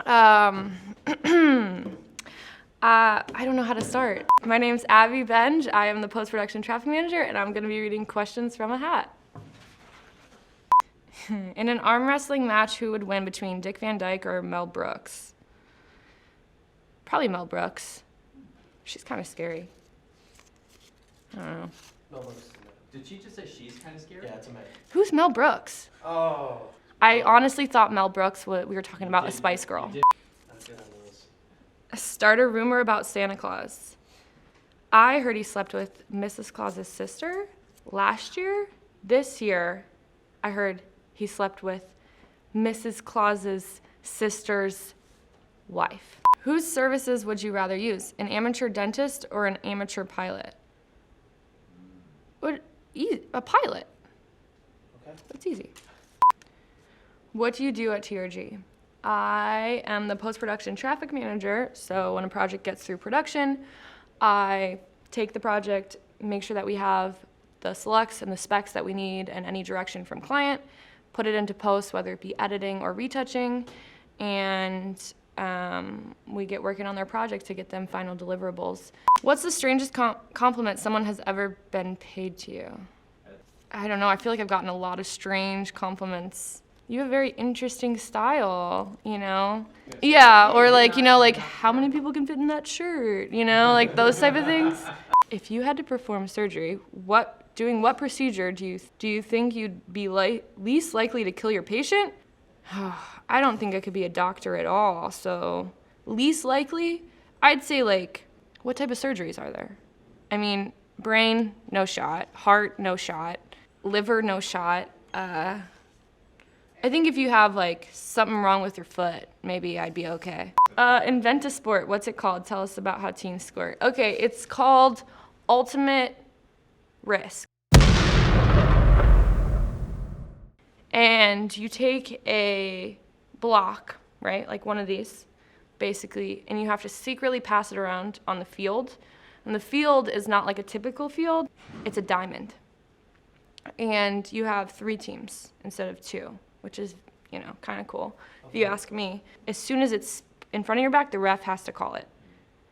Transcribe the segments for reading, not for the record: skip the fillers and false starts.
I don't know how to start. My name's Benge. I am the post-production traffic manager, and I'm gonna be reading questions from a hat. In an arm wrestling match, who would win between Dick Van Dyke or Mel Brooks? Probably Mel Brooks. She's kind of scary. I don't know. Mel Brooks. Did she just say she's kind of scary? Yeah, it's a man. Who's Mel Brooks? Oh. I honestly thought Mel Brooks, we were talking about a Spice Girl. Start a rumor about Santa Claus. I heard he slept with Mrs. Claus's sister last year. This year, I heard he slept with Mrs. Claus's sister's wife. Whose services would you rather use? An amateur dentist or an amateur pilot? A pilot. Okay. That's easy. What do you do at TRG? I am the post-production traffic manager, so when a project gets through production, I take the project, make sure that we have the selects and the specs that we need and any direction from client, put it into post, whether it be editing or retouching, and we get working on their project to get them final deliverables. What's the strangest compliment someone has ever been paid to you? I don't know, I feel like I've gotten a lot of strange compliments. You have a very interesting style, you know? Yeah, or like, you know, like, how many people can fit in that shirt? You know, like those type of things. If you had to perform surgery, doing what procedure do you think you'd be least likely to kill your patient? I don't think I could be a doctor at all, so least likely, I'd say like, what type of surgeries are there? I mean, brain, no shot. Heart, no shot. Liver, no shot. I think if you have like something wrong with your foot, maybe I'd be okay. Invent a sport, what's it called? Tell us about how teens squirt. Okay, it's called Ultimate Risk. And you take a block, right, like one of these, basically, and you have to secretly pass it around on the field. And the field is not like a typical field, it's a diamond. And you have 3 teams instead of 2, which is, you know, kind of cool. Okay. If you ask me, as soon as it's in front of your back, the ref has to call it,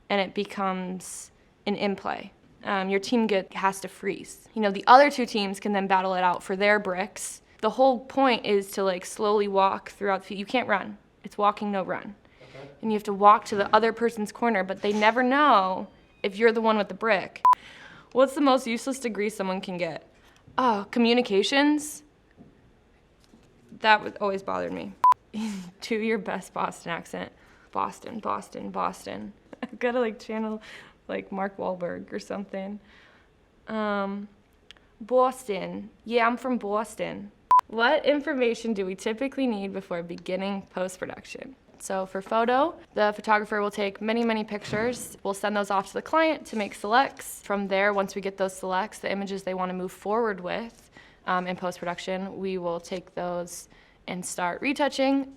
and it becomes an in-play. Your team has to freeze. You know, the other 2 teams can then battle it out for their bricks. The whole point is to like slowly walk throughout the field. You can't run. It's walking, no run. Okay. And you have to walk to the other person's corner, but they never know if you're the one with the brick. What's the most useless degree someone can get? Oh, communications. That always bothered me. Do your best Boston accent. Boston, Boston, Boston. I've got to like channel like Mark Wahlberg or something. Boston. Yeah, I'm from Boston. What information do we typically need before beginning post-production? So for photo, the photographer will take many, many pictures. We'll send those off to the client to make selects. From there, once we get those selects, the images they want to move forward with in post-production, we will take those and start retouching.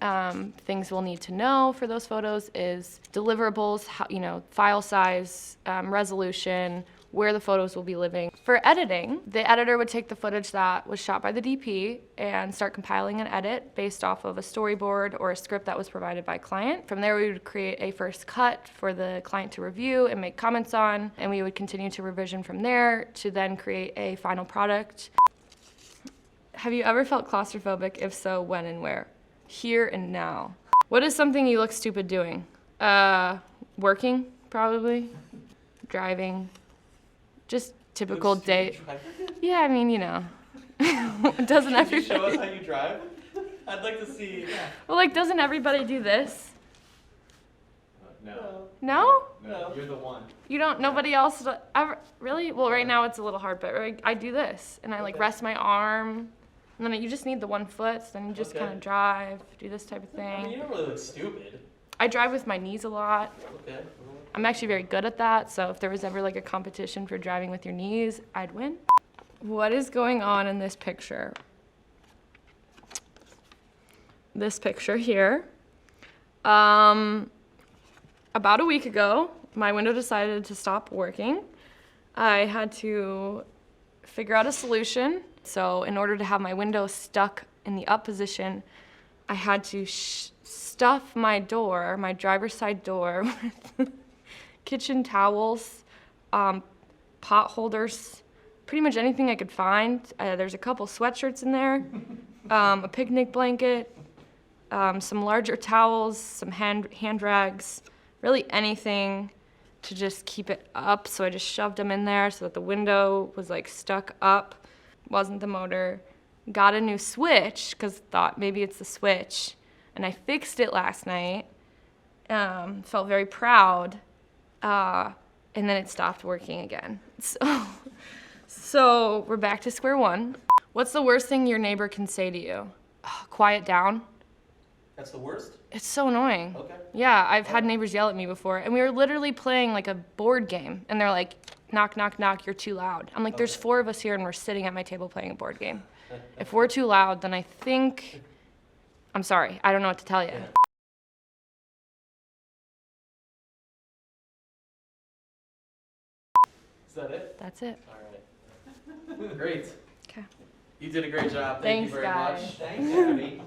Things we'll need to know for those photos is deliverables, you know, file size, resolution, where the photos will be living. For editing, the editor would take the footage that was shot by the DP and start compiling an edit based off of a storyboard or a script that was provided by client. From there, we would create a first cut for the client to review and make comments on, and we would continue to revision from there to then create a final product. Have you ever felt claustrophobic? If so, when and where? Here and now. What is something you look stupid doing? Working, probably. Driving. Just typical day. Yeah, I mean, you know. Doesn't everybody? Can you show us how you drive? I'd like to see. Yeah. Well, like, doesn't everybody do this? No. No? No, you're the one. You don't, nobody else ever, really? Well, right now it's a little hard, but I do this, and I like rest my arm, and then you just need the one foot, so then you just kind of drive, do this type of thing. I mean, you don't really look stupid. I drive with my knees a lot. Okay. I'm actually very good at that, so if there was ever like a competition for driving with your knees, I'd win. What is going on in this picture? This picture here. About a week ago, my window decided to stop working. I had to figure out a solution. So in order to have my window stuck in the up position, I had to stuff my door, my driver's side door, with kitchen towels, pot holders, pretty much anything I could find. There's a couple sweatshirts in there, a picnic blanket, some larger towels, some hand rags, really anything to just keep it up. So I just shoved them in there so that the window was like stuck up, wasn't the motor. Got a new switch because thought maybe it's the switch, and I fixed it last night. Felt very proud, and then it stopped working again. So we're back to square one. What's the worst thing your neighbor can say to you? Quiet down. That's the worst? It's so annoying. Okay. Yeah, I've had neighbors yell at me before, and we were literally playing like a board game, and they're like, knock, knock, knock, you're too loud. I'm like, there's 4 of us here, and we're sitting at my table playing a board game. If we're too loud, then I think, I'm sorry, I don't know what to tell you. Is that it? That's it. All right. Great. Okay. You did a great job. Thank Thanks, you very guys. much. Thanks, Abby.